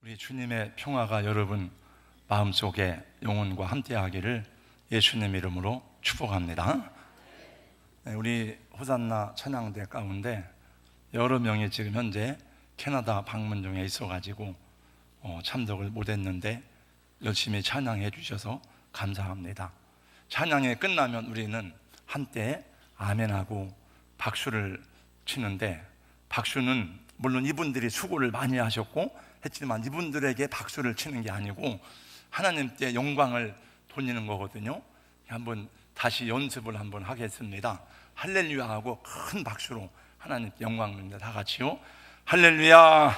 우리 주님의 평화가 여러분 마음속에 영혼과 함께하기를 예수님 이름으로 축복합니다. 우리 호산나 찬양대 가운데 여러 명이 지금 현재 캐나다 방문 중에 있어가지고 참석을 못했는데 열심히 찬양해 주셔서 감사합니다. 찬양이 끝나면 우리는 한때 아멘하고 박수를 치는데, 박수는 물론 이분들이 수고를 많이 하셨고 했지만 이분들에게 박수를 치는 게 아니고 하나님께 영광을 돌리는 거거든요. 한번 다시 연습을 한번 하겠습니다. 할렐루야 하고 큰 박수로 하나님께 영광 돌립니다. 다 같이요. 할렐루야.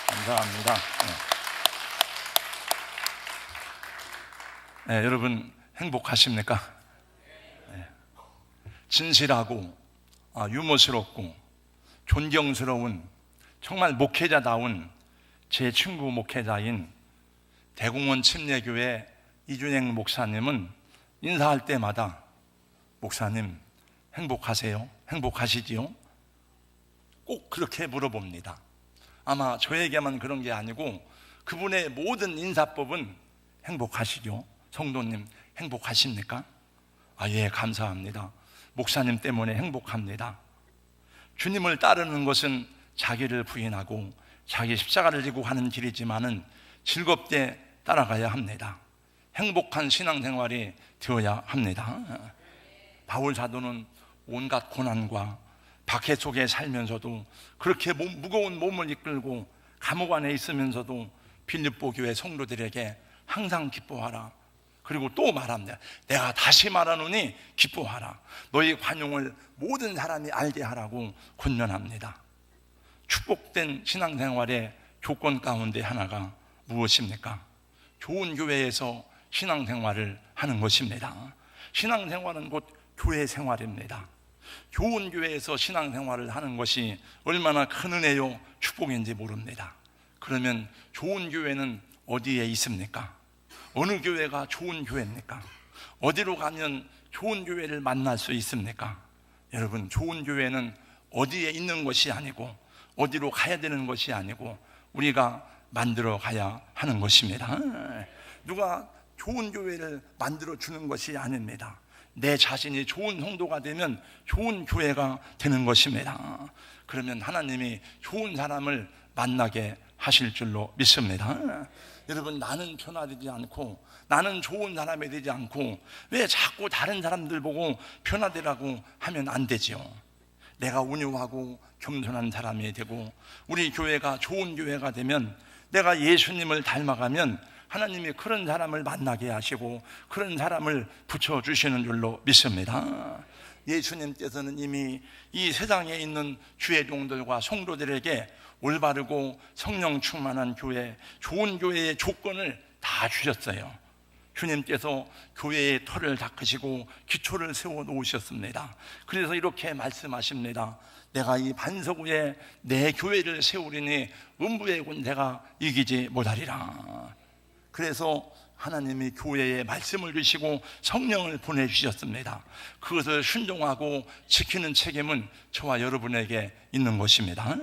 감사합니다. 네, 여러분 행복하십니까? 네. 진실하고 유머스럽고 존경스러운 정말 목회자다운 제 친구 목회자인 대공원 침례교회 이준행 목사님은 인사할 때마다 목사님 행복하세요? 행복하시지요? 꼭 그렇게 물어봅니다. 아마 저에게만 그런 게 아니고 그분의 모든 인사법은 행복하시죠? 성도님 행복하십니까? 예, 감사합니다. 목사님 때문에 행복합니다. 주님을 따르는 것은 자기를 부인하고 자기 십자가를 지고 하는 길이지만은 즐겁게 따라가야 합니다. 행복한 신앙생활이 되어야 합니다. 바울 사도는 온갖 고난과 박해 속에 살면서도 그렇게 무거운 몸을 이끌고 감옥 안에 있으면서도 빌립보 교회 성도들에게 항상 기뻐하라. 그리고 또 말합니다. 내가 다시 말하노니 기뻐하라. 너희 관용을 모든 사람이 알게 하라고 권면합니다. 축복된 신앙생활의 조건 가운데 하나가 무엇입니까? 좋은 교회에서 신앙생활을 하는 것입니다. 신앙생활은 곧 교회 생활입니다. 좋은 교회에서 신앙생활을 하는 것이 얼마나 큰 은혜요 축복인지 모릅니다. 그러면 좋은 교회는 어디에 있습니까? 어느 교회가 좋은 교회입니까? 어디로 가면 좋은 교회를 만날 수 있습니까? 여러분, 좋은 교회는 어디에 있는 것이 아니고 어디로 가야 되는 것이 아니고 우리가 만들어 가야 하는 것입니다. 누가 좋은 교회를 만들어 주는 것이 아닙니다. 내 자신이 좋은 성도가 되면 좋은 교회가 되는 것입니다. 그러면 하나님이 좋은 사람을 만나게 하실 줄로 믿습니다. 여러분, 나는 변화되지 않고 나는 좋은 사람이 되지 않고 왜 자꾸 다른 사람들 보고 변화되라고 하면 안 되지요. 내가 온유하고 겸손한 사람이 되고 우리 교회가 좋은 교회가 되면, 내가 예수님을 닮아가면 하나님이 그런 사람을 만나게 하시고 그런 사람을 붙여주시는 줄로 믿습니다. 예수님께서는 이미 이 세상에 있는 주의 종들과 성도들에게 올바르고 성령 충만한 교회, 좋은 교회의 조건을 다 주셨어요. 주님께서 교회의 터를 닦으시고 기초를 세워 놓으셨습니다. 그래서 이렇게 말씀하십니다. 내가 이 반석 위에 내 교회를 세우리니 음부의 군대가 이기지 못하리라. 그래서 하나님이 교회에 말씀을 주시고 성령을 보내주셨습니다. 그것을 순종하고 지키는 책임은 저와 여러분에게 있는 것입니다.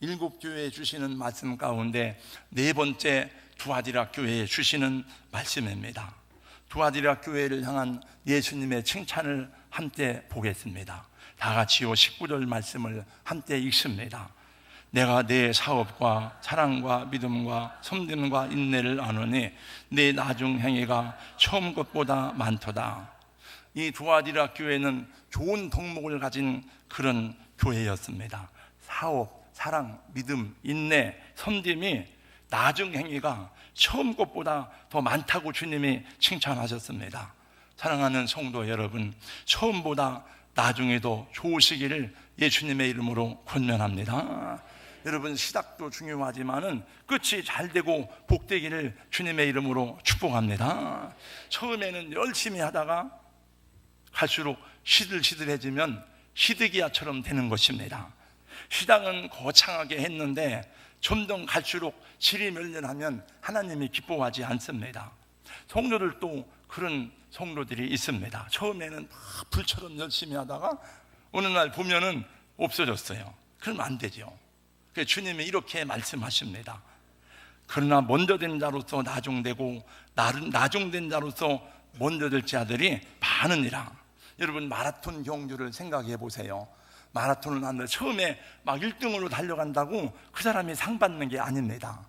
일곱 교회에 주시는 말씀 가운데 네 번째 두아디라 교회에 주시는 말씀입니다. 두아디라 교회를 향한 예수님의 칭찬을 함께 보겠습니다. 다 같이요 19절 말씀을 함께 읽습니다. 내가 내 사업과 사랑과 믿음과 섬김과 인내를 아노니 내 나중 행위가 처음 것보다 많도다. 이 두아디라 교회는 좋은 덕목을 가진 그런 교회였습니다. 사업, 사랑, 믿음, 인내, 섬김이 나중 행위가 처음 것보다 더 많다고 주님이 칭찬하셨습니다. 사랑하는 성도 여러분, 처음보다 나중에 더 좋으시기를 예수님의 이름으로 권면합니다. 여러분, 시작도 중요하지만은 끝이 잘 되고 복되기를 주님의 이름으로 축복합니다. 처음에는 열심히 하다가 갈수록 시들시들해지면 시드기야처럼 되는 것입니다. 시작은 거창하게 했는데 점점 갈수록 질이 멸렬하면 하나님이 기뻐하지 않습니다. 성도들도 그런 성도들이 있습니다. 처음에는 막 불처럼 열심히 하다가 어느 날 보면은 없어졌어요. 그러면 안 되죠. 그래서 주님이 이렇게 말씀하십니다. 그러나 먼저 된 자로서 나중되고 나중된 자로서 먼저 될 자들이 많으니라. 여러분, 마라톤 경주를 생각해 보세요. 마라톤을 하는데 처음에 막 1등으로 달려간다고 그 사람이 상 받는 게 아닙니다.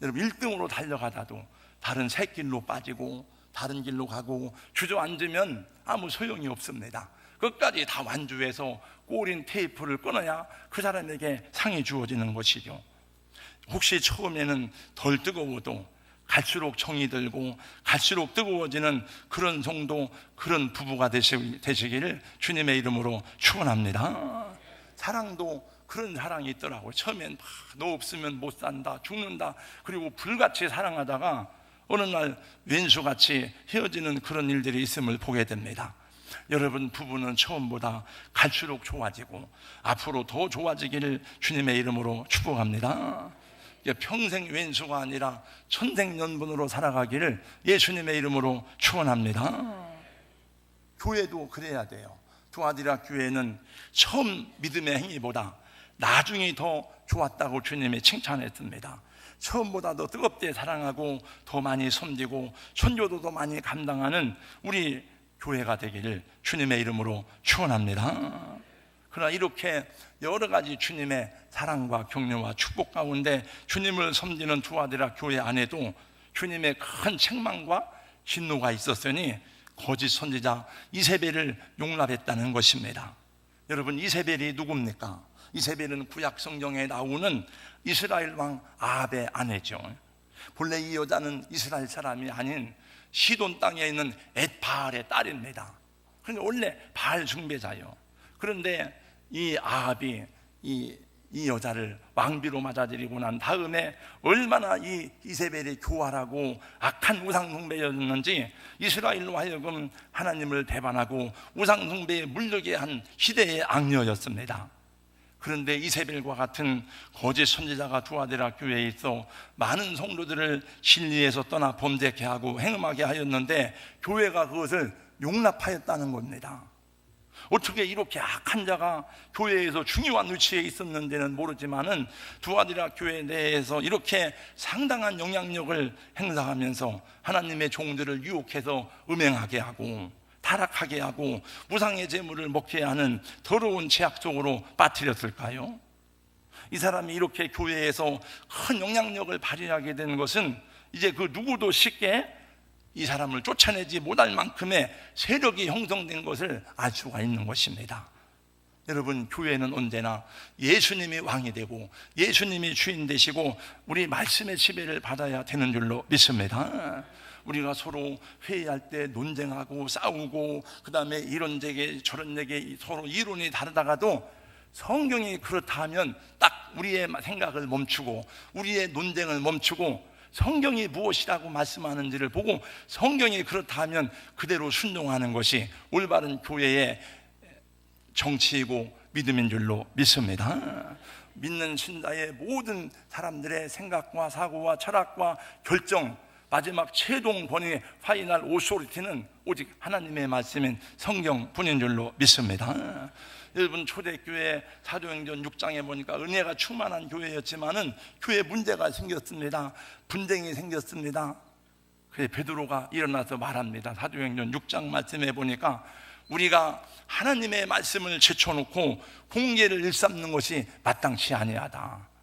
여러분, 1등으로 달려가다도 다른 샛길로 빠지고 다른 길로 가고 주저앉으면 아무 소용이 없습니다. 끝까지 다 완주해서 꼬린 테이프를 끊어야 그 사람에게 상이 주어지는 것이죠. 혹시 처음에는 덜 뜨거워도 갈수록 정이 들고 갈수록 뜨거워지는 그런 정도, 그런 부부가 되시기를 주님의 이름으로 축원합니다. 사랑도 그런 사랑이 있더라고요. 처음엔 너 없으면 못 산다, 죽는다, 그리고 불같이 사랑하다가 어느 날 왼수같이 헤어지는 그런 일들이 있음을 보게 됩니다. 여러분, 부부는 처음보다 갈수록 좋아지고 앞으로 더 좋아지기를 주님의 이름으로 축복합니다. 평생 왼수가 아니라 천생연분으로 살아가기를 예수님의 이름으로 축원합니다. 교회도 그래야 돼요. 두아디라 교회는 처음 믿음의 행위보다 나중이 더 좋았다고 주님이 칭찬했습니다. 처음보다 더 뜨겁게 사랑하고 더 많이 섬기고 선교도 더 많이 감당하는 우리 교회가 되기를 주님의 이름으로 축원합니다. 그러나 이렇게 여러 가지 주님의 사랑과 격려와 축복 가운데 주님을 섬기는 두아디라 교회 안에도 주님의 큰 책망과 진노가 있었으니 거짓 선지자 이세벨을 용납했다는 것입니다. 여러분, 이세벨이 누굽니까? 이세벨은 구약 성경에 나오는 이스라엘 왕 아합의 아내죠. 본래 이 여자는 이스라엘 사람이 아닌 시돈 땅에 있는 엣바알의 딸입니다. 그런데 원래 바알 숭배자예요. 그런데 이 아합이 이 여자를 왕비로 맞아들이고 난 다음에 얼마나 이 이세벨이 교활하고 악한 우상숭배였는지 이스라엘로 하여금 하나님을 배반하고 우상숭배에 물들게 한 시대의 악녀였습니다. 그런데 이세벨과 같은 거짓 선지자가 두아디라 교회에 있어 많은 성도들을 진리에서 떠나 범죄케 하고 행음하게 하였는데 교회가 그것을 용납하였다는 겁니다. 어떻게 이렇게 악한 자가 교회에서 중요한 위치에 있었는지는 모르지만은 두아디라 교회 내에서 이렇게 상당한 영향력을 행사하면서 하나님의 종들을 유혹해서 음행하게 하고 타락하게 하고 우상의 제물을 먹게 하는 더러운 죄악 속으로 빠뜨렸을까요? 이 사람이 이렇게 교회에서 큰 영향력을 발휘하게 된 것은 이제 그 누구도 쉽게 이 사람을 쫓아내지 못할 만큼의 세력이 형성된 것을 알 수가 있는 것입니다. 여러분, 교회는 언제나 예수님이 왕이 되고 예수님이 주인 되시고 우리 말씀의 지배를 받아야 되는 줄로 믿습니다. 우리가 서로 회의할 때 논쟁하고 싸우고 그 다음에 이런 얘기 저런 얘기 서로 이론이 다르다가도 성경이 그렇다 하면 딱 우리의 생각을 멈추고 우리의 논쟁을 멈추고 성경이 무엇이라고 말씀하는지를 보고 성경이 그렇다 하면 그대로 순종하는 것이 올바른 교회의 정치이고 믿음인 줄로 믿습니다. 믿는 신자의 모든 사람들의 생각과 사고와 철학과 결정, 마지막 최종 권위의 파이널 오소리티는 오직 하나님의 말씀인 성경뿐인 줄로 믿습니다. 여러분, 초대교회 사도행전 6장에 보니까 은혜가 충만한 교회였지만은 교회에 문제가 생겼습니다. 분쟁이 생겼습니다. 그래서 베드로가 일어나서 말합니다. 사도행전 6장 말씀에 보니까 우리가 하나님의 말씀을 제쳐놓고 공계를 일삼는 것이 마땅치 아니하다.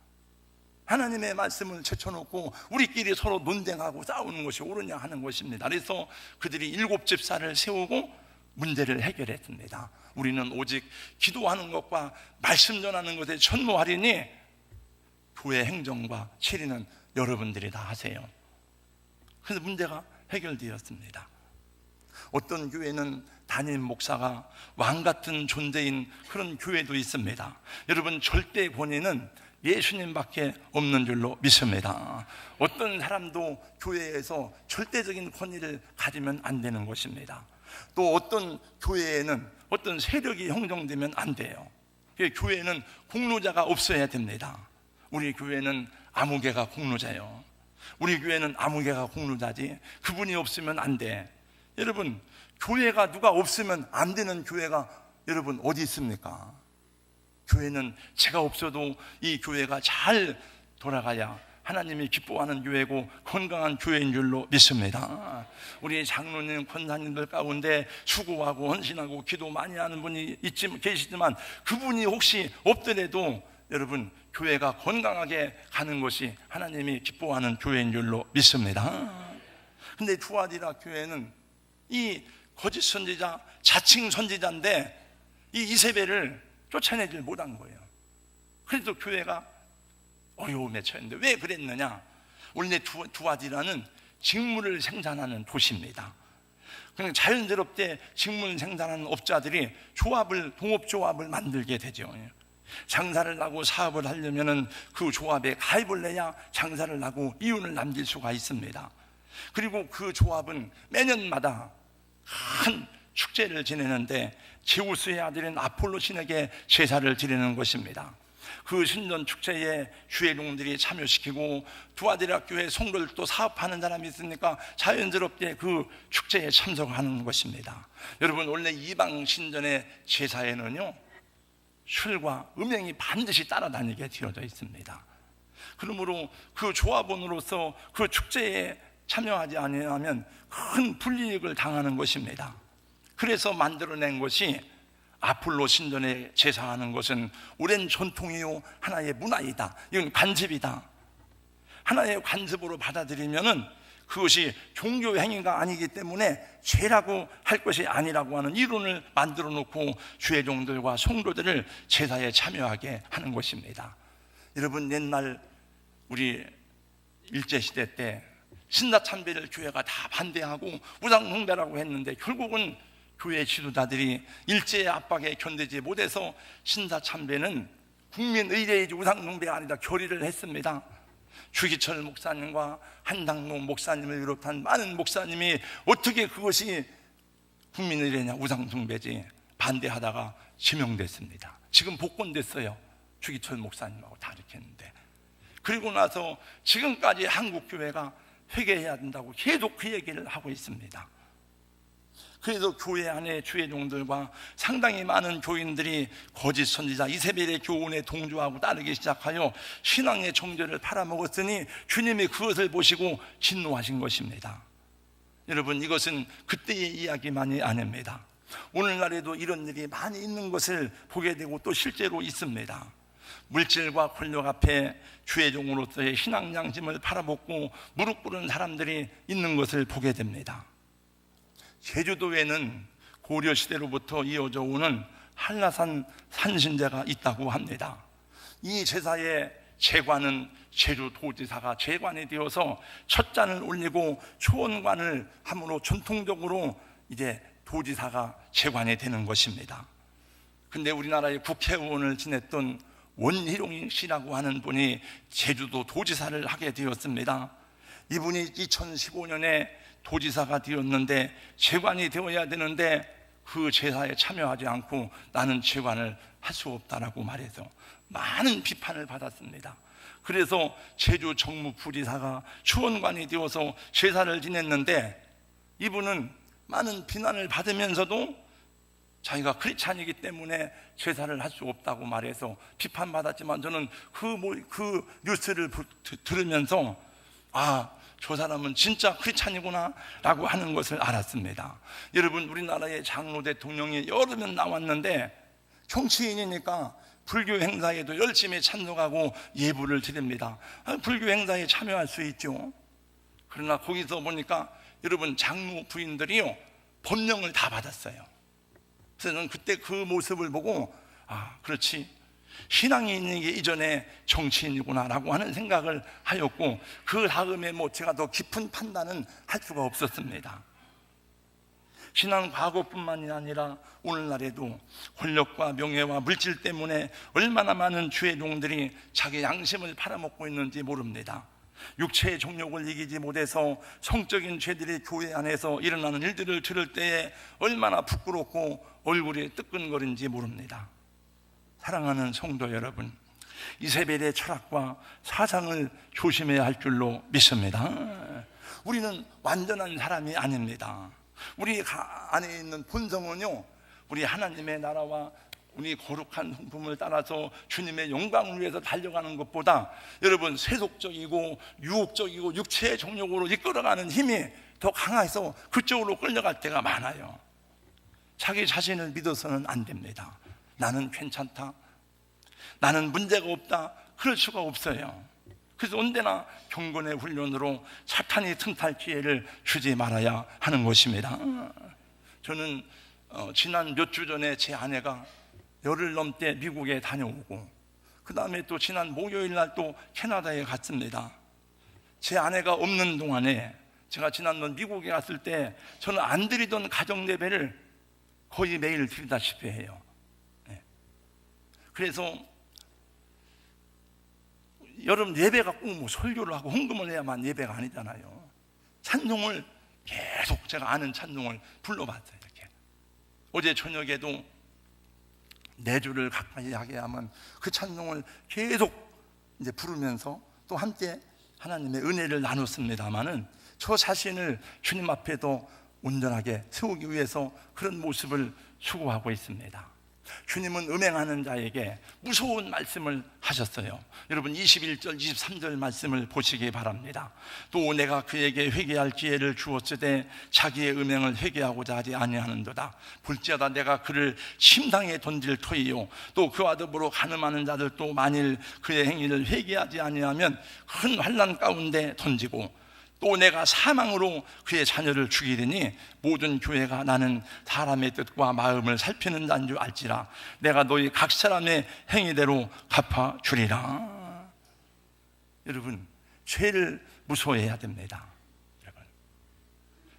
하나님의 말씀을 제쳐놓고 우리끼리 서로 논쟁하고 싸우는 것이 옳으냐 하는 것입니다. 그래서 그들이 7집사를 세우고 문제를 해결했습니다. 우리는 오직 기도하는 것과 말씀 전하는 것에 전무하리니 교회 행정과 치리는 여러분들이 다 하세요. 그래서 문제가 해결되었습니다. 어떤 교회는 담임 목사가 왕 같은 존재인 그런 교회도 있습니다. 여러분, 절대 권위는 예수님밖에 없는 줄로 믿습니다. 어떤 사람도 교회에서 절대적인 권위를 가지면 안 되는 것입니다. 또 어떤 교회에는 어떤 세력이 형성되면 안 돼요. 교회는 공로자가 없어야 됩니다. 우리 교회는 아무개가 공로자예요. 우리 교회는 아무개가 공로자지 그분이 없으면 안 돼. 여러분, 교회가 누가 없으면 안 되는 교회가 여러분 어디 있습니까? 교회는 제가 없어도 이 교회가 잘 돌아가야 하나님이 기뻐하는 교회고 건강한 교회인 줄로 믿습니다. 우리 장로님, 권사님들 가운데 수고하고 헌신하고 기도 많이 하는 분이 계시지만 그분이 혹시 없더라도 여러분, 교회가 건강하게 가는 것이 하나님이 기뻐하는 교회인 줄로 믿습니다. 근데 두아디라 교회는 이 거짓 선지자, 자칭 선지자인데 이 이세벨을 쫓아내질 못한 거예요. 그래서 교회가 어려움에 처했는데 왜 그랬느냐? 원래 두아디라는 직물을 생산하는 도시입니다. 그냥 자연스럽게 직물 생산하는 업자들이 동업조합을 만들게 되죠. 장사를 하고 사업을 하려면은 그 조합에 가입을 해야 장사를 하고 이윤을 남길 수가 있습니다. 그리고 그 조합은 매년마다 큰 축제를 지내는데 제우스의 아들인 아폴로 신에게 제사를 드리는 것입니다. 그 신전 축제에 주회종들이 참여시키고 두아디라 교회 성도를 또 사업하는 사람이 있으니까 자연스럽게 그 축제에 참석하는 것입니다. 여러분, 원래 이방 신전의 제사에는요 술과 음행이 반드시 따라다니게 되어져 있습니다. 그러므로 그 조합원으로서 그 축제에 참여하지 않으면 큰 불이익을 당하는 것입니다. 그래서 만들어낸 것이 아폴로 신전에 제사하는 것은 오랜 전통이요 하나의 문화이다. 이건 관습이다. 하나의 관습으로 받아들이면은 그것이 종교 행위가 아니기 때문에 죄라고 할 것이 아니라고 하는 이론을 만들어 놓고 주회종들과 성도들을 제사에 참여하게 하는 것입니다. 여러분, 옛날 우리 일제시대 때 신사참배를 교회가 다 반대하고 우상숭배라고 했는데 결국은 교회 지도자들이 일제의 압박에 견디지 못해서 신사참배는 국민의례이지 우상숭배가 아니다 결의를 했습니다. 주기철 목사님과 한당로 목사님을 비롯한 많은 목사님이 어떻게 그것이 국민의례냐 우상숭배지 반대하다가 지명됐습니다. 지금 복권됐어요. 주기철 목사님하고 다 이렇게 했는데, 그리고 나서 지금까지 한국교회가 회개해야 된다고 계속 그 얘기를 하고 있습니다. 그래서 교회 안에 주회종들과 상당히 많은 교인들이 거짓 선지자 이세벨의 교훈에 동조하고 따르기 시작하여 신앙의 정죄를 팔아먹었으니 주님이 그것을 보시고 진노하신 것입니다. 여러분, 이것은 그때의 이야기만이 아닙니다. 오늘날에도 이런 일이 많이 있는 것을 보게 되고 또 실제로 있습니다. 물질과 권력 앞에 주회종으로서의 신앙 양심을 팔아먹고 무릎 꿇은 사람들이 있는 것을 보게 됩니다. 제주도에는 고려시대로부터 이어져 오는 한라산 산신제가 있다고 합니다. 이 제사의 제관은 제주도지사가 제관이 되어서 첫 잔을 올리고 초원관을 함으로 전통적으로 이제 도지사가 제관이 되는 것입니다. 근데 우리나라의 국회의원을 지냈던 원희룡 씨라고 하는 분이 제주도 도지사를 하게 되었습니다. 이분이 2015년에 도지사가 되었는데 제관이 되어야 되는데 그 제사에 참여하지 않고 나는 제관을 할 수 없다라고 말해서 많은 비판을 받았습니다. 그래서 제주 정무부지사가 추원관이 되어서 제사를 지냈는데 이분은 많은 비난을 받으면서도 자기가 크리스찬이기 때문에 제사를 할 수 없다고 말해서 비판받았지만 저는 그 뉴스를 들으면서 저 사람은 진짜 크리스찬이구나 라고 하는 것을 알았습니다. 여러분, 우리나라의 장로 대통령이 여러 명 나왔는데 정치인이니까 불교 행사에도 열심히 참석하고 예불을 드립니다. 불교 행사에 참여할 수 있죠. 그러나 거기서 보니까 여러분, 장로 부인들이요 법령을 다 받았어요. 그래서 저는 그때 그 모습을 보고 그렇지, 신앙이 있는 게 이전에 정치인이구나 라고 하는 생각을 하였고, 그 다음에 제가 더 깊은 판단은 할 수가 없었습니다. 신앙 과거뿐만이 아니라 오늘날에도 권력과 명예와 물질 때문에 얼마나 많은 주회종들이 자기 양심을 팔아먹고 있는지 모릅니다. 육체의 정욕을 이기지 못해서 성적인 죄들이 교회 안에서 일어나는 일들을 들을 때에 얼마나 부끄럽고 얼굴이 뜨끈거린지 모릅니다. 사랑하는 성도 여러분, 이세벨의 철학과 사상을 조심해야 할 줄로 믿습니다. 우리는 완전한 사람이 아닙니다. 우리 안에 있는 본성은요, 우리 하나님의 나라와 우리 거룩한 성품을 따라서 주님의 영광을 위해서 달려가는 것보다 여러분 세속적이고 유혹적이고 육체의 정욕으로 이끌어가는 힘이 더 강해서 그쪽으로 끌려갈 때가 많아요. 자기 자신을 믿어서는 안 됩니다. 나는 괜찮다, 나는 문제가 없다, 그럴 수가 없어요. 그래서 언제나 경건의 훈련으로 사탄이 틈탈 기회를 주지 말아야 하는 것입니다. 저는 지난 몇 주 전에 제 아내가 열흘 넘게 미국에 다녀오고 그 다음에 또 지난 목요일 날 또 캐나다에 갔습니다. 제 아내가 없는 동안에 제가 지난번 미국에 갔을 때 저는 안 드리던 가정 예배를 거의 매일 드리다시피 해요. 그래서 여러분 예배가 꼭 뭐 설교를 하고 헌금을 해야만 예배가 아니잖아요. 찬송을 계속 제가 아는 찬송을 불러봤어요. 이렇게 어제 저녁에도 4주를 가까이 하게 하면 그 찬송을 계속 이제 부르면서 또 함께 하나님의 은혜를 나눴습니다마는 저 자신을 주님 앞에도 온전하게 세우기 위해서 그런 모습을 추구하고 있습니다. 주님은 음행하는 자에게 무서운 말씀을 하셨어요. 여러분 21절 23절 말씀을 보시기 바랍니다. 또 내가 그에게 회개할 기회를 주었으되 자기의 음행을 회개하고자 하지 아니하는도다. 볼지어다 내가 그를 심상에 던질 터이요 또 그와 더불어 간음하는 자들도 만일 그의 행위를 회개하지 아니하면 큰 환난 가운데 던지고 또 내가 사망으로 그의 자녀를 죽이리니 모든 교회가 나는 사람의 뜻과 마음을 살피는 자인 줄 알지라. 내가 너희 각 사람의 행위대로 갚아주리라. 여러분 죄를 무서워해야 됩니다. 여러분,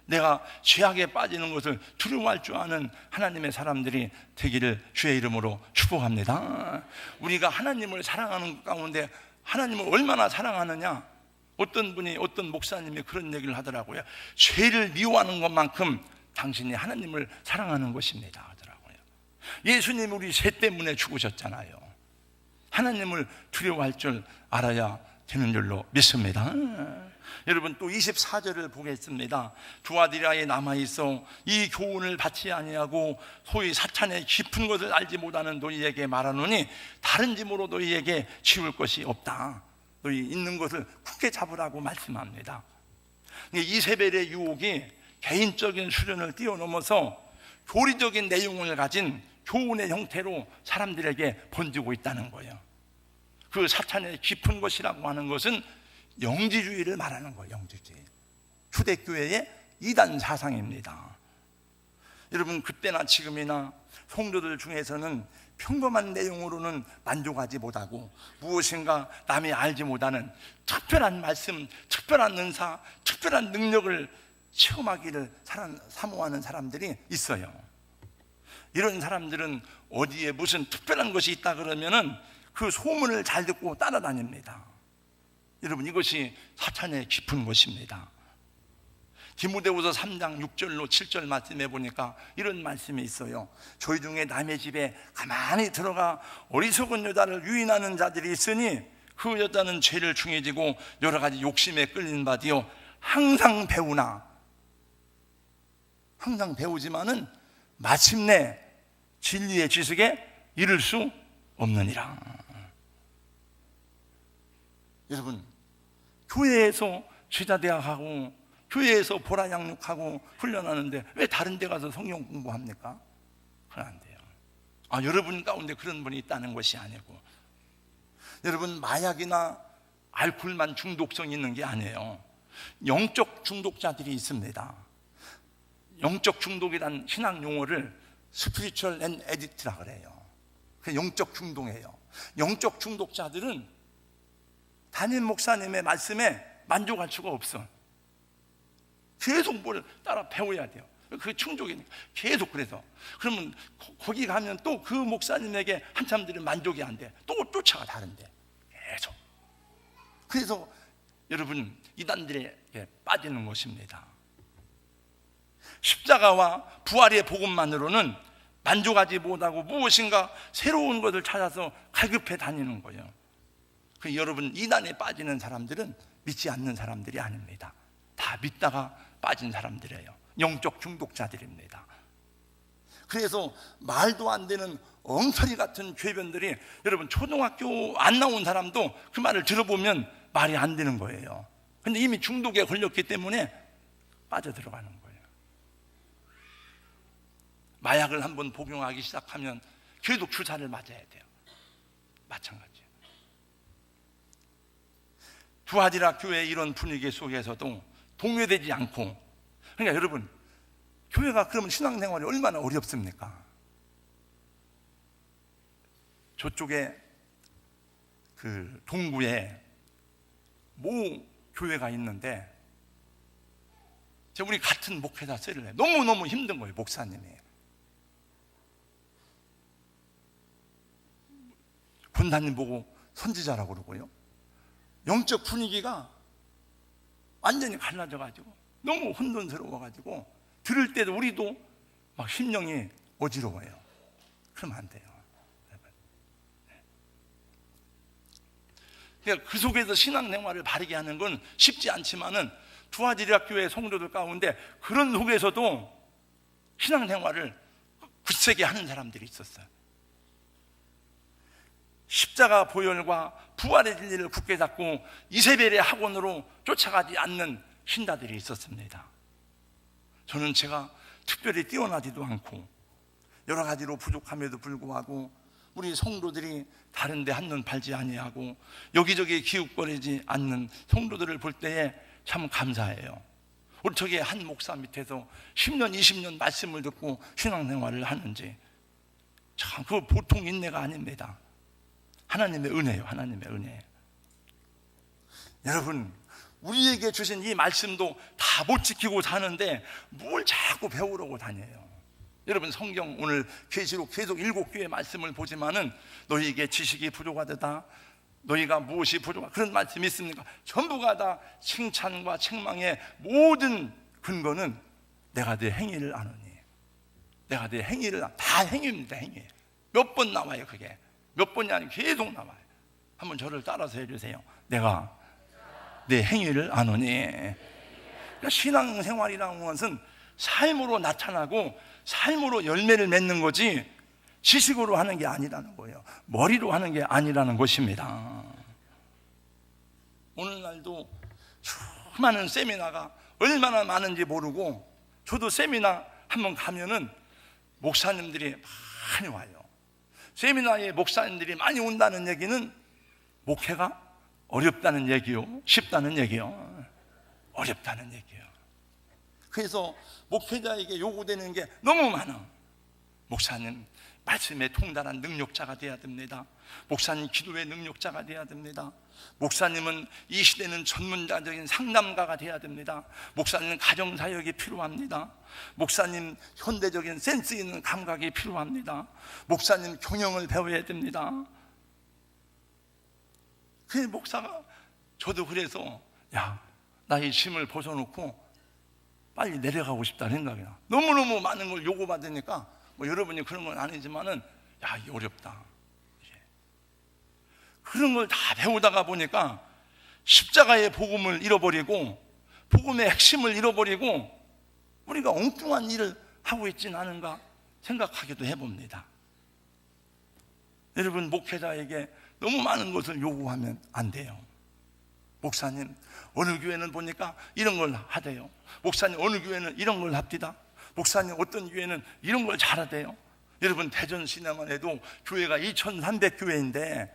내가 죄악에 빠지는 것을 두려워할 줄 아는 하나님의 사람들이 되기를 주의 이름으로 축복합니다. 우리가 하나님을 사랑하는 가운데 하나님을 얼마나 사랑하느냐, 어떤 분이 어떤 목사님이 그런 얘기를 하더라고요. 죄를 미워하는 것만큼 당신이 하나님을 사랑하는 것입니다 하더라고요. 예수님 우리 죄 때문에 죽으셨잖아요. 하나님을 두려워할 줄 알아야 되는 줄로 믿습니다. 여러분 또 24절을 보겠습니다. 두 아들이 아예 남아있어 이 교훈을 받지 아니하고 소위 사탄의 깊은 것을 알지 못하는 너희에게 말하노니 다른 짐으로 너희에게 지울 것이 없다. 너희 있는 것을 굳게 잡으라고 말씀합니다. 이세벨의 유혹이 개인적인 수준을 뛰어넘어서 교리적인 내용을 가진 교훈의 형태로 사람들에게 번지고 있다는 거예요. 그 사탄의 깊은 것이라고 하는 것은 영지주의를 말하는 거예요. 영지주의. 초대교회의 이단 사상입니다. 여러분 그때나 지금이나 성도들 중에서는 평범한 내용으로는 만족하지 못하고 무엇인가 남이 알지 못하는 특별한 말씀, 특별한 은사, 특별한 능력을 체험하기를 사모하는 사람들이 있어요. 이런 사람들은 어디에 무슨 특별한 것이 있다 그러면은 그 소문을 잘 듣고 따라다닙니다. 여러분 이것이 사탄의 깊은 것입니다. 디모데후서 3장 6절로 7절 말씀해 보니까 이런 말씀이 있어요. 저희 중에 남의 집에 가만히 들어가 어리석은 여자를 유인하는 자들이 있으니 그 여자는 죄를 중해지고 여러 가지 욕심에 끌린 바디요 항상 배우나 항상 배우지만은 마침내 진리의 지식에 이를 수 없느니라. 여러분 교회에서 제자대학하고 교회에서 보라 양육하고 훈련하는데 왜 다른 데 가서 성경 공부합니까? 그건 안 돼요. 여러분 가운데 그런 분이 있다는 것이 아니고, 여러분 마약이나 알코올만 중독성이 있는 게 아니에요. 영적 중독자들이 있습니다. 영적 중독이란 신학 용어를 스피리추얼 앤 에딕트라 그래요. 그 영적 중독이에요. 영적 중독자들은 담임 목사님의 말씀에 만족할 수가 없어. 계속 뭘 따라 배워야 돼요. 그 충족이니까 계속. 그래서 그러면 거기 가면 또 그 목사님에게 한참들은 만족이 안 돼. 또 쫓아가 다른데 계속. 그래서 여러분 이단들에 빠지는 것입니다. 십자가와 부활의 복음만으로는 만족하지 못하고 무엇인가 새로운 것을 찾아서 갈급해 다니는 거예요. 그 여러분 이단에 빠지는 사람들은 믿지 않는 사람들이 아닙니다. 다 믿다가 빠진 사람들이에요. 영적 중독자들입니다. 그래서 말도 안 되는 엉터리 같은 궤변들이, 여러분 초등학교 안 나온 사람도 그 말을 들어보면 말이 안 되는 거예요. 근데 이미 중독에 걸렸기 때문에 빠져들어가는 거예요. 마약을 한번 복용하기 시작하면 계속 주사를 맞아야 돼요. 마찬가지예요. 두아디라 교회의 이런 분위기 속에서도 동요되지 않고, 그러니까 여러분, 교회가 그러면 신앙생활이 얼마나 어렵습니까? 저쪽에 그 동구에 모 교회가 있는데, 우리 같은 목회자 썰을 해. 너무너무 힘든 거예요. 목사님이 권사님 보고 선지자라고 그러고요, 영적 분위기가 완전히 갈라져가지고 너무 혼돈스러워가지고 들을 때도 우리도 막 심령이 어지러워요. 그러면 안 돼요. 그러니까 그 속에서 신앙생활을 바르게 하는 건 쉽지 않지만은 두아디라 교회 성도들 가운데 그런 속에서도 신앙생활을 굳세게 하는 사람들이 있었어요. 십자가 보혈과 부활의 진리를 굳게 잡고 이세벨의 학원으로 쫓아가지 않는 신다들이 있었습니다. 저는 제가 특별히 뛰어나지도 않고 여러 가지로 부족함에도 불구하고 우리 성도들이 다른 데 한눈 팔지 아니하고 여기저기 기웃거리지 않는 성도들을 볼 때에 참 감사해요. 어떻게 한 목사 밑에서 10년, 20년 말씀을 듣고 신앙생활을 하는지, 참 그거 보통 인내가 아닙니다. 하나님의 은혜예요. 하나님의 은혜. 여러분, 우리에게 주신 이 말씀도 다 못 지키고 사는데 뭘 자꾸 배우려고 다녀요. 여러분, 성경 오늘 계시록 계속 7교의 말씀을 보지만은 너희에게 지식이 부족하다, 너희가 무엇이 부족하다, 그런 말씀이 있습니까? 전부가 다 칭찬과 책망의 모든 근거는 내가 네 행위를 아노니. 내가 네 행위를 다 행위입니다. 행위. 몇 번 나와요. 그게 몇 번이 아니고 계속 나와요. 한번 저를 따라서 해주세요. 내가 네 행위를 아노니. 그러니까 신앙생활이라는 것은 삶으로 나타나고 삶으로 열매를 맺는 거지 지식으로 하는 게 아니라는 거예요. 머리로 하는 게 아니라는 것입니다. 오늘날도 수많은 세미나가 얼마나 많은지 모르고, 저도 세미나 한번 가면은 목사님들이 많이 와요. 세미나에 목사님들이 많이 온다는 얘기는 목회가 어렵다는 얘기요, 쉽다는 얘기요? 어렵다는 얘기예요. 그래서 목회자에게 요구되는 게 너무 많아. 목사님, 말씀에 통달한 능력자가 돼야 됩니다. 목사님, 기도의 능력자가 돼야 됩니다. 목사님은 이 시대는 전문가적인 상담가가 돼야 됩니다. 목사님은 가정사역이 필요합니다. 목사님, 현대적인 센스 있는 감각이 필요합니다. 목사님, 경영을 배워야 됩니다. 그 목사가, 저도 그래서 나 이 짐을 벗어놓고 빨리 내려가고 싶다는 생각이 나. 너무너무 많은 걸 요구받으니까, 뭐 여러분이 그런 건 아니지만은 이게 어렵다. 그런 걸 다 배우다가 보니까 십자가의 복음을 잃어버리고 복음의 핵심을 잃어버리고 우리가 엉뚱한 일을 하고 있지는 않은가 생각하기도 해봅니다. 여러분, 목회자에게 너무 많은 것을 요구하면 안 돼요. 목사님, 어느 교회는 보니까 이런 걸 하대요. 목사님, 어느 교회는 이런 걸 합디다. 목사님, 어떤 교회는 이런 걸 잘하대요. 여러분, 대전 시내만 해도 교회가 2,300교회인데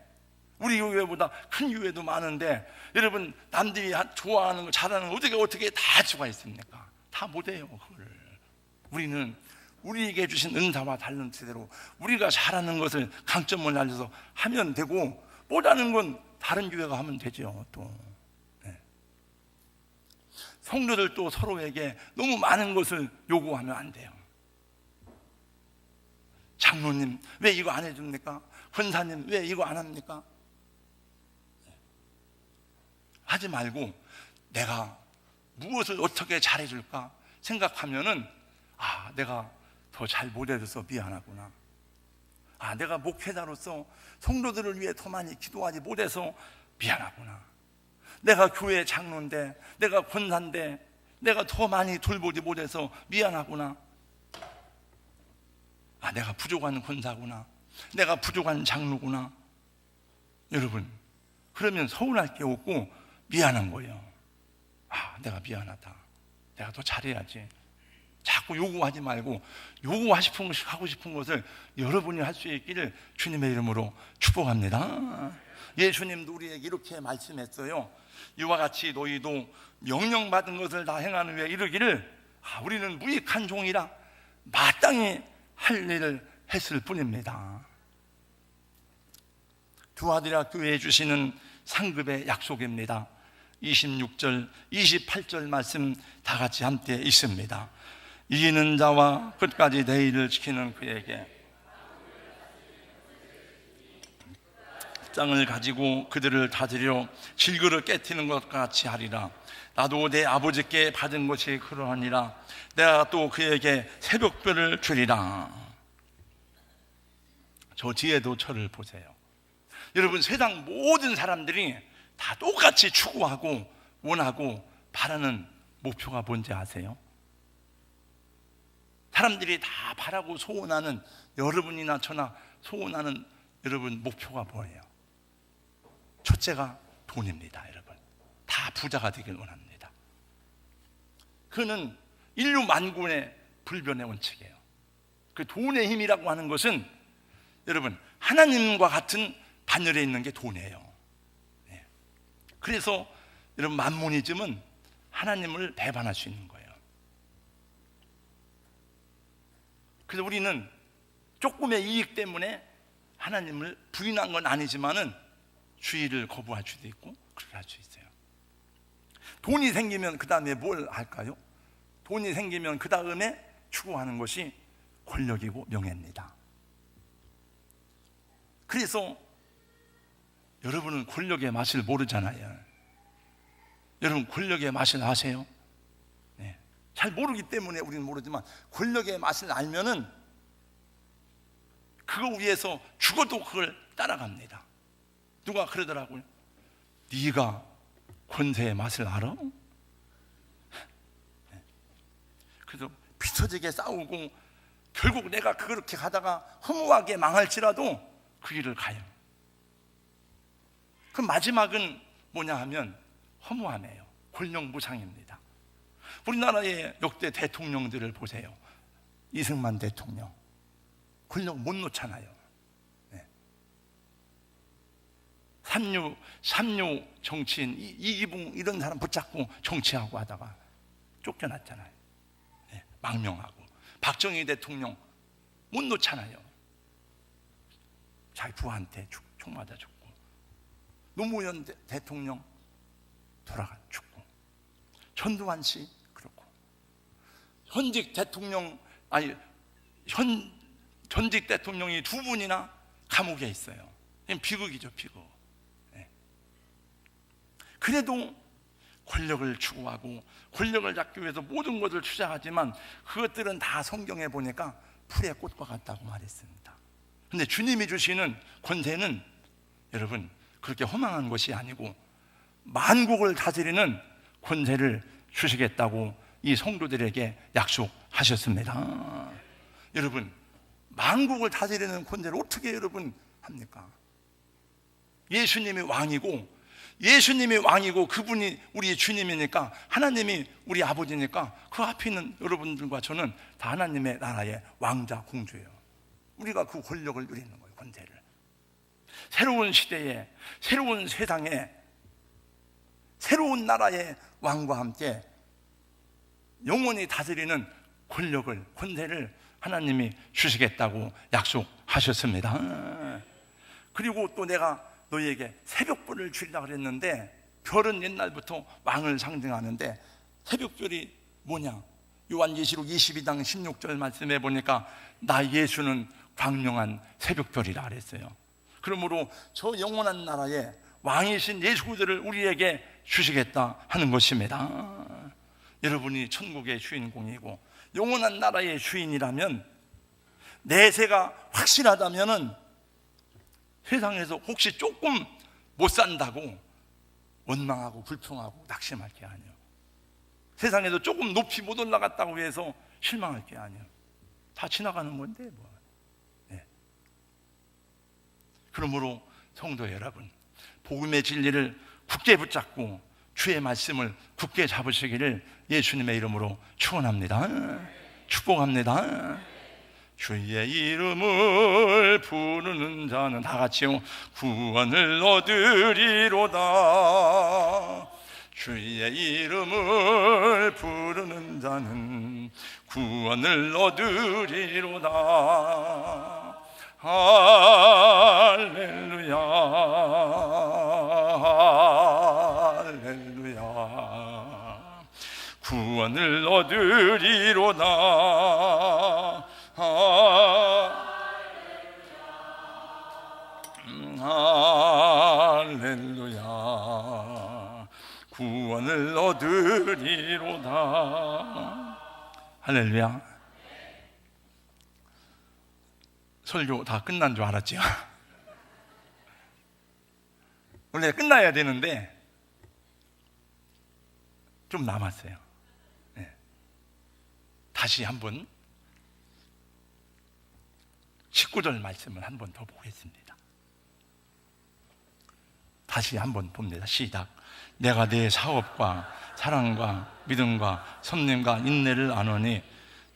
우리 교회보다 큰 교회도 많은데, 여러분, 남들이 좋아하는 거, 잘하는 거 어떻게 다 할 수가 있습니까? 다 못해요. 그걸. 우리는 우리에게 주신 은사와 탤런트대로 우리가 잘하는 것을 강점을 날려서 하면 되고, 못하는 건 다른 교회가 하면 되죠. 또 성도들도 서로에게 너무 많은 것을 요구하면 안 돼요. 장로님, 왜 이거 안 해줍니까? 권사님, 왜 이거 안 합니까? 하지 말고 내가 무엇을 어떻게 잘해줄까 생각하면은, 내가 더 잘 못해줘서 미안하구나. 내가 목회자로서 성도들을 위해 더 많이 기도하지 못해서 미안하구나. 내가 교회 장로인데, 내가 권사인데 내가 더 많이 돌보지 못해서 미안하구나. 내가 부족한 권사구나, 내가 부족한 장로구나. 여러분, 그러면 서운할 게 없고 미안한 거예요. 내가 미안하다, 내가 더 잘해야지. 자꾸 요구하지 말고 하고 싶은 것을 여러분이 할 수 있기를 주님의 이름으로 축복합니다. 예수님도 우리에게 이렇게 말씀했어요. 이와 같이 너희도 명령받은 것을 다 행하는 후에 이르기를 우리는 무익한 종이라 마땅히 할 일을 했을 뿐입니다. 두아디라 교회에 주시는 상급의 약속입니다. 26절, 28절 말씀 다 같이 함께 있습니다. 이기는 자와 끝까지 내 일을 지키는 그에게 땅을 가지고 그들을 다스려 질그릇 깨트리는 것과 같이 하리라. 나도 내 아버지께 받은 것이 그러하니라. 내가 또 그에게 새벽별을 주리라. 저 뒤에도 저를 보세요. 여러분, 세상 모든 사람들이 다 똑같이 추구하고 원하고 바라는 목표가 뭔지 아세요? 사람들이 다 바라고 소원하는, 여러분이나 저나 소원하는 여러분 목표가 뭐예요? 첫째가 돈입니다. 여러분, 다 부자가 되길 원합니다. 그는 인류 만군의 불변의 원칙이에요. 그 돈의 힘이라고 하는 것은 여러분, 하나님과 같은 반열에 있는 게 돈이에요. 그래서 여러분, 만모니즘은 하나님을 배반할 수 있는 거예요. 그래서 우리는 조금의 이익 때문에 하나님을 부인한 건 아니지만은 주의를 거부할 수도 있고 그렇게 할 수 있어요. 돈이 생기면 그 다음에 뭘 할까요? 돈이 생기면 그 다음에 추구하는 것이 권력이고 명예입니다. 그래서 여러분은 권력의 맛을 모르잖아요. 여러분, 권력의 맛을 아세요? 네. 잘 모르기 때문에 우리는 모르지만 권력의 맛을 알면은 그거 위해서 죽어도 그걸 따라갑니다. 누가 그러더라고요. 네가 권세의 맛을 알아? 네. 그래서 비터지게 싸우고 결국 내가 그렇게 가다가 허무하게 망할지라도 그 길을 가요. 그 마지막은 뭐냐 하면 허무함이에요. 권력무상입니다. 우리나라의 역대 대통령들을 보세요. 이승만 대통령, 권력 못 놓잖아요. 네. 삼류 정치인 이기붕 이런 사람 붙잡고 정치하고 하다가 쫓겨났잖아요. 네. 망명하고. 박정희 대통령 못 놓잖아요. 자기 부하한테 총 맞아 죽고. 노무현 대통령 돌아가 죽고, 전두환 씨 그렇고, 전직 대통령이 두 분이나 감옥에 있어요. 비극이죠, 비극. 네. 그래도 권력을 추구하고 권력을 잡기 위해서 모든 것을 투자하지만 그것들은 다 성경에 보니까 풀의 꽃과 같다고 말했습니다. 그런데 주님이 주시는 권세는 여러분 그렇게 허망한 것이 아니고 만국을 다스리는 권세를 주시겠다고 이 성도들에게 약속하셨습니다. 여러분, 만국을 다스리는 권세를 어떻게 여러분 합니까? 예수님이 왕이고 그분이 우리 주님이니까, 하나님이 우리 아버지니까 그 앞에 있는 여러분들과 저는 다 하나님의 나라의 왕자 공주예요. 우리가 그 권력을 누리는 거예요. 권세를. 새로운 시대에, 새로운 세상에, 새로운 나라의 왕과 함께 영원히 다스리는 권력을, 권세를 하나님이 주시겠다고 약속하셨습니다. 그리고 또 내가 너희에게 새벽별을 주리라 그랬는데, 별은 옛날부터 왕을 상징하는데 새벽별이 뭐냐? 요한계시록 22장 16절 말씀해 보니까 나 예수는 광명한 새벽별이라 그랬어요. 그러므로 저 영원한 나라에 왕이신 예수 그리스도를 우리에게 주시겠다 하는 것입니다. 여러분이 천국의 주인공이고 영원한 나라의 주인이라면, 내세가 확실하다면은 세상에서 혹시 조금 못 산다고 원망하고 불평하고 낙심할 게 아니에요. 세상에서 조금 높이 못 올라갔다고 해서 실망할 게 아니에요. 다 지나가는 건데 뭐. 그러므로 성도 여러분, 복음의 진리를 굳게 붙잡고 주의 말씀을 굳게 잡으시기를 예수님의 이름으로 축원합니다. 축복합니다. 주의 이름을 부르는 자는 다 같이요, 구원을 얻으리로다. 주의 이름을 부르는 자는 구원을 얻으리로다. 할렐루야, 할렐루야. 구원을 얻으리로다. 할렐루야. 구원을 얻으리로다. 할렐루야. 설교 다 끝난 줄 알았죠? 원래 끝나야 되는데 좀 남았어요. 네. 다시 한번 19절 말씀을 한 번 더 보겠습니다. 다시 한번 봅니다. 시작. 내가 내 사업과 사랑과 믿음과 섬님과 인내를 아노니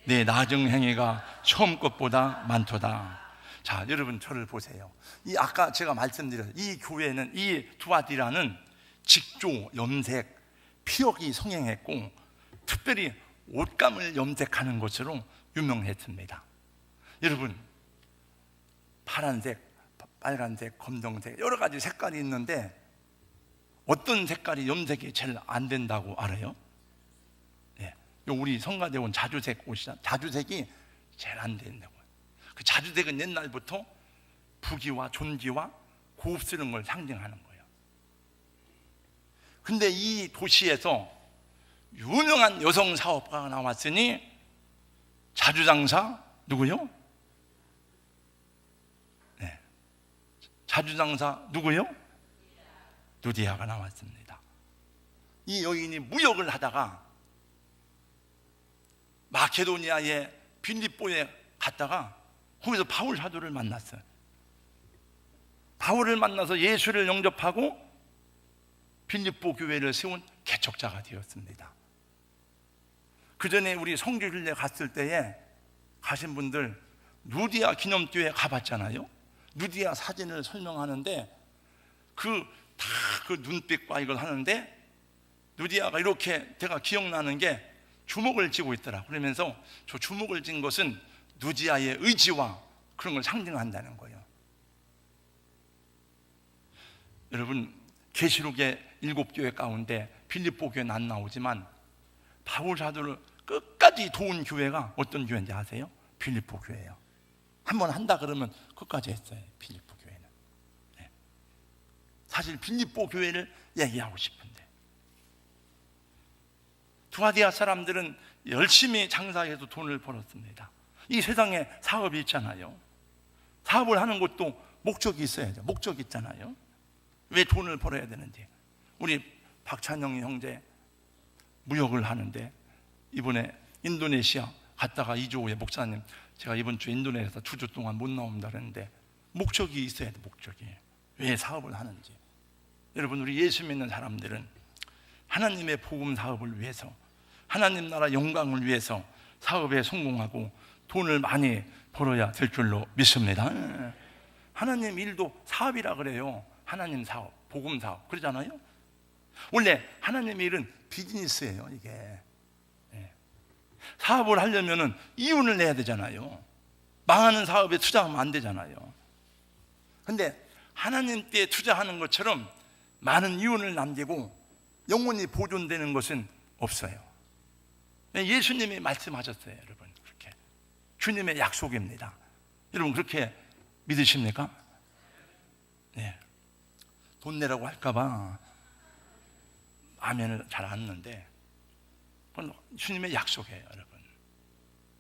내 나중 행위가 처음 것보다 많도다. 자, 여러분 저를 보세요. 이 아까 제가 말씀드렸어요. 이 교회는, 이 두아디라는 직조, 염색, 피역이 성행했고 특별히 옷감을 염색하는 것으로 유명했습니다. 여러분, 파란색, 빨간색, 검정색 여러 가지 색깔이 있는데 어떤 색깔이 염색이 제일 안 된다고 알아요? 네. 우리 성가대원 자주색 옷이잖아요. 자주색이 제일 안 된다고. 그 자주색은 옛날부터 부귀와 존귀와 고급스러운 걸 상징하는 거예요. 근데 이 도시에서 유명한 여성 사업가가 나왔으니 자주장사 누구요? 네. 자주장사 누구요? 누디아가 나왔습니다. 이 여인이 무역을 하다가 마케도니아의 빌립보에 갔다가 거기서 바울 사도를 만났어요. 바울을 만나서 예수를 영접하고 빌립보 교회를 세운 개척자가 되었습니다. 그 전에 우리 성교순례 갔을 때에 가신 분들 누디아 기념교회 가봤잖아요. 누디아 사진을 설명하는데 그 눈빛과 이걸 하는데 누디아가 이렇게 제가 기억나는 게 주먹을 쥐고 있더라. 그러면서 저 주먹을 쥔 것은 누디아의 의지와 그런 걸 상징한다는 거예요. 여러분, 계시록의 7교회 가운데 빌립보 교회는 안 나오지만 바울 사도를 끝까지 도운 교회가 어떤 교회인지 아세요? 빌립보 교회예요. 한번 한다 그러면 끝까지 했어요. 빌립보 교회는. 네. 사실 빌립보 교회를 얘기하고 싶은데 두아디아 사람들은 열심히 장사해서 돈을 벌었습니다. 이 세상에 사업이 있잖아요. 사업을 하는 것도 목적이 있어야죠. 목적이 있잖아요. 왜 돈을 벌어야 되는지. 우리 박찬영 형제 무역을 하는데 이번에 인도네시아 갔다가 2주 후에 목사님 제가 이번 주 인도네시아에서 2주 동안 못 나온다 그랬는데 목적이 있어야 돼. 목적이. 왜 사업을 하는지. 여러분, 우리 예수 믿는 사람들은 하나님의 복음 사업을 위해서, 하나님 나라 영광을 위해서 사업에 성공하고 돈을 많이 벌어야 될 줄로 믿습니다. 하나님 일도 사업이라 그래요. 하나님 사업, 복음 사업 그러잖아요. 원래 하나님의 일은 비즈니스예요. 이게 사업을 하려면은 이윤을 내야 되잖아요. 망하는 사업에 투자하면 안 되잖아요. 근데 하나님께 투자하는 것처럼 많은 이윤을 남기고 영원히 보존되는 것은 없어요. 예수님이 말씀하셨어요. 여러분, 그렇게 주님의 약속입니다. 여러분 그렇게 믿으십니까? 네. 돈 내라고 할까봐 아멘을 잘 안 하는데 그건 주님의 약속이에요. 여러분,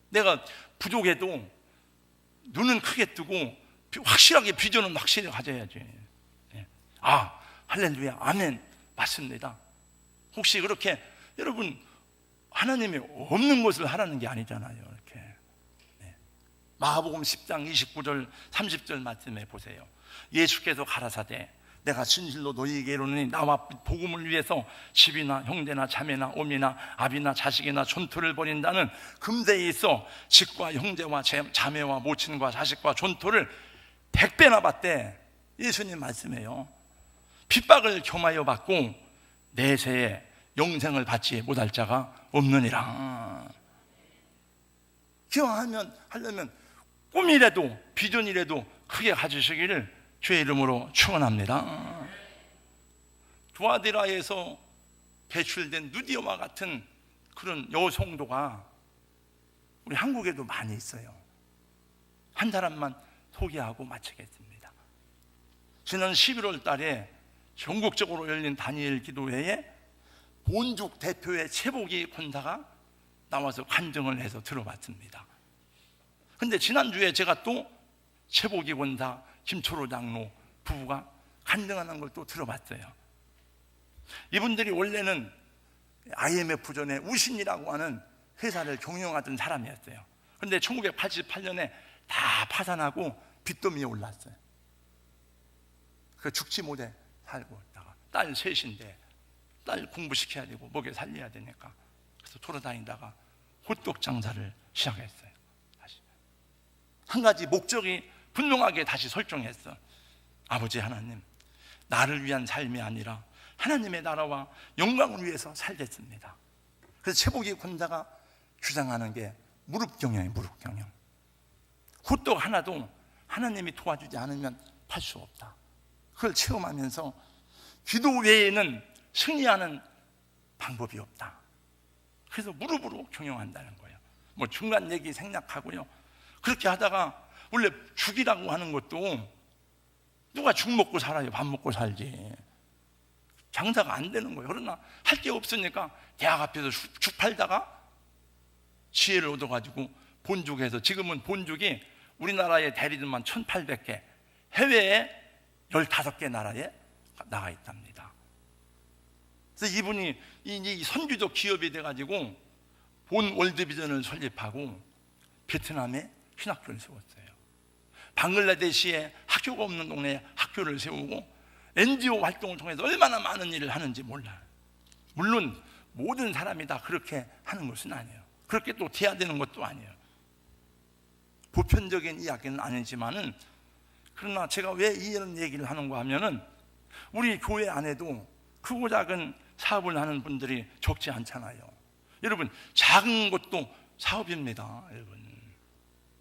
내가 부족해도 눈은 크게 뜨고 확실하게 비전은 확실히 가져야지. 네. 아, 할렐루야, 아멘, 맞습니다. 혹시 그렇게 여러분 하나님이 없는 것을 하라는 게 아니잖아요. 이렇게 마가복음 10장 29절 30절 말씀에 보세요. 예수께서 가라사대 내가 진실로 너희에게 이르노니 나와 복음을 위해서 집이나 형제나 자매나 어미나 아비나 자식이나 존토를 벌인다는 금대에 있어 집과 형제와 자매와 모친과 자식과 존토를 100배나 받되, 예수님 말씀해요. 핍박을 겸하여 받고 내세에 영생을 받지 못할 자가 없느니라. 기왕하려면 꿈이라도 비전이라도 크게 가지시기를 주의 이름으로 축원합니다. 두아디라에서 배출된 누디어와 같은 그런 여성도가 우리 한국에도 많이 있어요. 한 사람만 소개하고 마치겠습니다. 지난 11월 달에 전국적으로 열린 다니엘 기도회에 본죽 대표의 최복이 권사가 나와서 간증을 해서 들어봤습니다. 근데 지난주에 제가 또 최복이 권사, 김초로 장로 부부가 간증하는 걸 또 들어봤어요. 이분들이 원래는 IMF 전에 우신이라고 하는 회사를 경영하던 사람이었어요. 그런데 1988년에 다 파산하고 빚더미에 올랐어요. 그 죽지 못해 살고 있다가 딸 셋인데 딸 공부시켜야 되고 먹여 살려야 되니까 그래서 돌아다니다가 호떡 장사를 시작했어요. 다시 한 가지 목적이 분명하게 다시 설정했어. 아버지 하나님, 나를 위한 삶이 아니라 하나님의 나라와 영광을 위해서 살겠습니다. 그래서 최복이 권사가 주장하는 게 무릎 경영이에요. 무릎 경영. 호떡 하나도 하나님이 도와주지 않으면 팔 수 없다. 그걸 체험하면서 기도 외에는 승리하는 방법이 없다. 그래서 무릎으로 경영한다는 거예요. 뭐 중간 얘기 생략하고요. 그렇게 하다가 원래 죽이라고 하는 것도 누가 죽 먹고 살아요? 밥 먹고 살지. 장사가 안 되는 거예요. 그러나 할 게 없으니까 대학 앞에서 죽 팔다가 지혜를 얻어가지고 본죽에서, 지금은 본죽이 우리나라의 대리점만 1800개, 해외에 15개 나라에 나가 있답니다. 그래서 이분이 이 선주적 기업이 돼가지고 본 월드비전을 설립하고 베트남에 신학교를 세웠어요. 방글라데시에 학교가 없는 동네에 학교를 세우고 NGO 활동을 통해서 얼마나 많은 일을 하는지 몰라요. 물론 모든 사람이 다 그렇게 하는 것은 아니에요. 그렇게 또 돼야 되는 것도 아니에요. 보편적인 이야기는 아니지만은, 그러나 제가 왜 이런 얘기를 하는가 하면은 우리 교회 안에도 크고 작은 사업을 하는 분들이 적지 않잖아요. 여러분, 작은 것도 사업입니다. 여러분,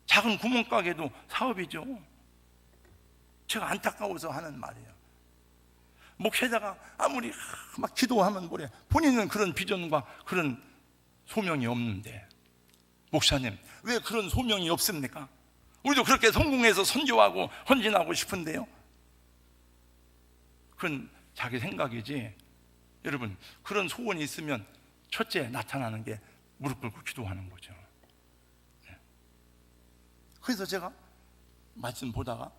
작은 구멍가게도 사업이죠. 제가 안타까워서 하는 말이에요. 목회자가 아무리 막 기도하면 뭐래, 본인은 그런 비전과 그런 소명이 없는데, 목사님 왜 그런 소명이 없습니까? 우리도 그렇게 성공해서 선교하고 헌신하고 싶은데요. 그건 자기 생각이지. 여러분, 그런 소원이 있으면 첫째 나타나는 게 무릎 꿇고 기도하는 거죠. 그래서 제가 말씀 보다가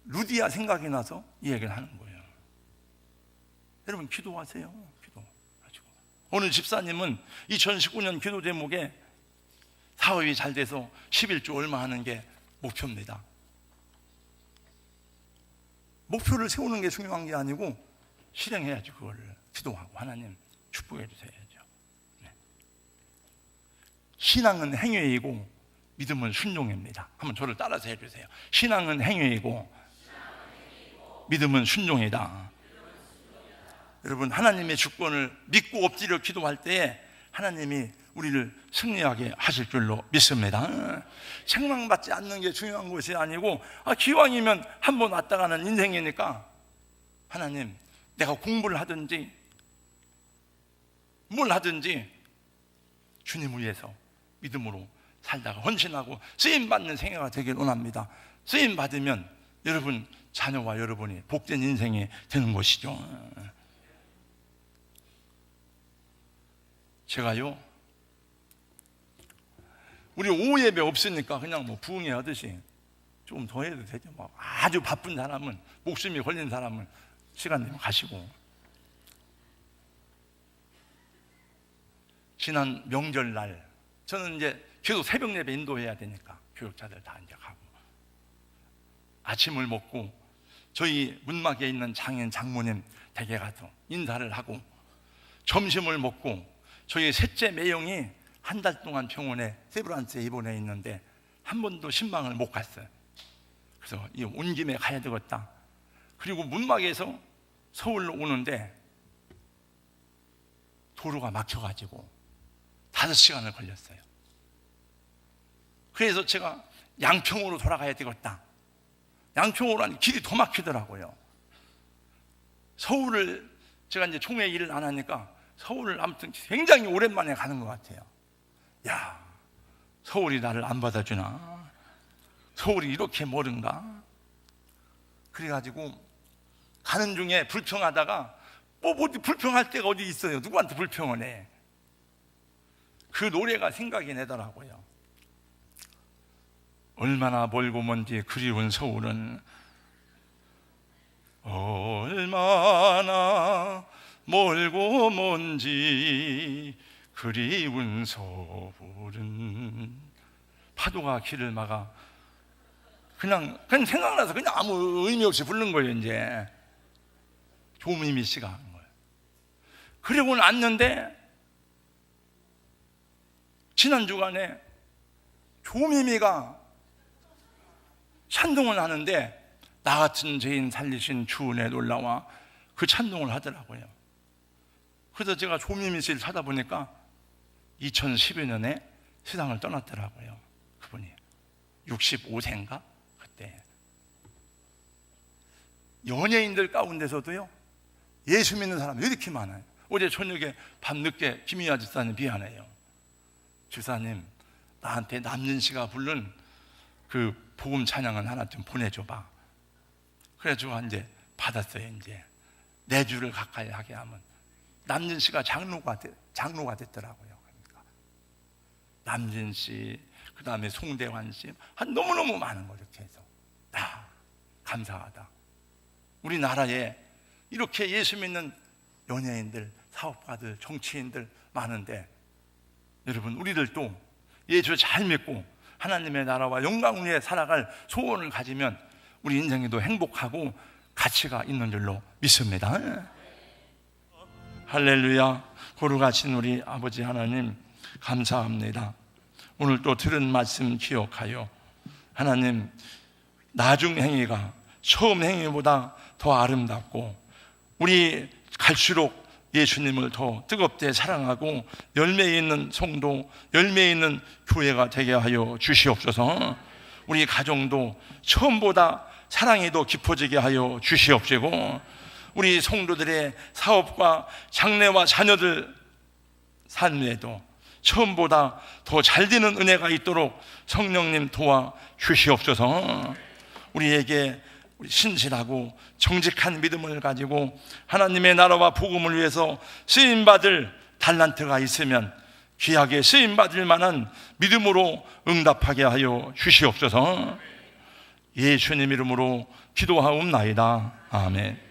루디아 생각이 나서 이 얘기를 하는 거예요. 여러분, 기도하세요. 기도하시고. 어느 집사님은 2019년 기도 제목에 사업이 잘 돼서 11조 얼마 하는 게 목표입니다. 목표를 세우는 게 중요한 게 아니고 실행해야죠. 그거를 기도하고 하나님 축복해 주셔야죠. 네. 신앙은 행위이고 믿음은 순종입니다. 한번 저를 따라서 해주세요. 신앙은 행위이고 믿음은 순종이다. 여러분, 하나님의 주권을 믿고 엎드려 기도할 때에 하나님이 우리를 승리하게 하실 줄로 믿습니다. 책망받지 않는 게 중요한 것이 아니고, 기왕이면 한 번 왔다 가는 인생이니까 하나님, 내가 공부를 하든지 뭘 하든지 주님을 위해서 믿음으로 살다가 헌신하고 쓰임받는 생애가 되길 원합니다. 쓰임받으면 여러분 자녀와 여러분이 복된 인생이 되는 것이죠. 제가요, 우리 오후 예배 없으니까 그냥 뭐 부흥회 하듯이 조금 더 해도 되죠. 뭐 아주 바쁜 사람은, 목숨이 걸린 사람은 시간 내면 가시고. 지난 명절날 저는 이제 계속 새벽 예배 인도해야 되니까 교육자들 다 이제 가고, 아침을 먹고 저희 문막에 있는 장인 장모님 댁에 가서 인사를 하고, 점심을 먹고 저희 셋째 매형이 한 달 동안 병원에 세브란스에 입원해 있는데 한 번도 신방을 못 갔어요. 그래서 온 김에 가야 되겠다. 그리고 문막에서 서울로 오는데 도로가 막혀가지고 5시간을 걸렸어요. 그래서 제가 양평으로 돌아가야 되겠다. 양평으로 하니 길이 더 막히더라고요. 서울을 제가 이제 총회 일을 안 하니까 서울을 아무튼 굉장히 오랜만에 가는 것 같아요. 야, 서울이 나를 안 받아주나? 서울이 이렇게 멀은가? 그래가지고 가는 중에 불평하다가 어디 불평할 데가 어디 있어요. 누구한테 불평을 해. 그 노래가 생각이 나더라고요. 얼마나 멀고 먼지 그리운 서울은, 얼마나 멀고 먼지 그리운 서울은. 파도가 길을 막아. 그냥 생각나서 그냥 아무 의미 없이 부른 거예요. 이제 조미미 씨가 한 거예요. 그리고 났는데 지난 주간에 조미미가 찬송을 하는데 나 같은 죄인 살리신 주 은혜 놀라와 그 찬송을 하더라고요. 그래서 제가 조미미 씨를 찾아보니까 2012년에 세상을 떠났더라고요. 그분이 65세인가? 그때 연예인들 가운데서도요, 예수 믿는 사람이 왜 이렇게 많아요? 어제 저녁에 밤늦게 김희아 집사님 미안해요. 집사님, 나한테 남진 씨가 부른 그 복음 찬양은 하나 좀 보내줘봐. 그래가지고 이제 받았어요. 이제 4주를 가까이 하게 하면 남진 씨가 장로가 됐더라고요. 그러니까 남진 씨, 그 다음에 송대환 씨, 한 너무너무 많은 거 이렇게 해서 감사하다. 우리나라에 이렇게 예수 믿는 연예인들, 사업가들, 정치인들 많은데, 여러분 우리들도 예수 잘 믿고 하나님의 나라와 영광 위에 살아갈 소원을 가지면 우리 인생에도 행복하고 가치가 있는 줄로 믿습니다. 할렐루야. 거룩하신 우리 아버지 하나님 감사합니다. 오늘 또 들은 말씀 기억하여 하나님, 나중 행위가 처음 행위보다 더 아름답고 우리 갈수록 예수님을 더 뜨겁게 사랑하고 열매 있는 성도, 열매 있는 교회가 되게 하여 주시옵소서. 우리 가정도 처음보다 사랑이 더 깊어지게 하여 주시옵시고, 우리 성도들의 사업과 장래와 자녀들 삶에도 처음보다 더 잘 되는 은혜가 있도록 성령님 도와 주시옵소서. 우리에게 신실하고 정직한 믿음을 가지고 하나님의 나라와 복음을 위해서 쓰임받을 달란트가 있으면 귀하게 쓰임받을 만한 믿음으로 응답하게 하여 주시옵소서. 예수님 이름으로 기도하옵나이다. 아멘.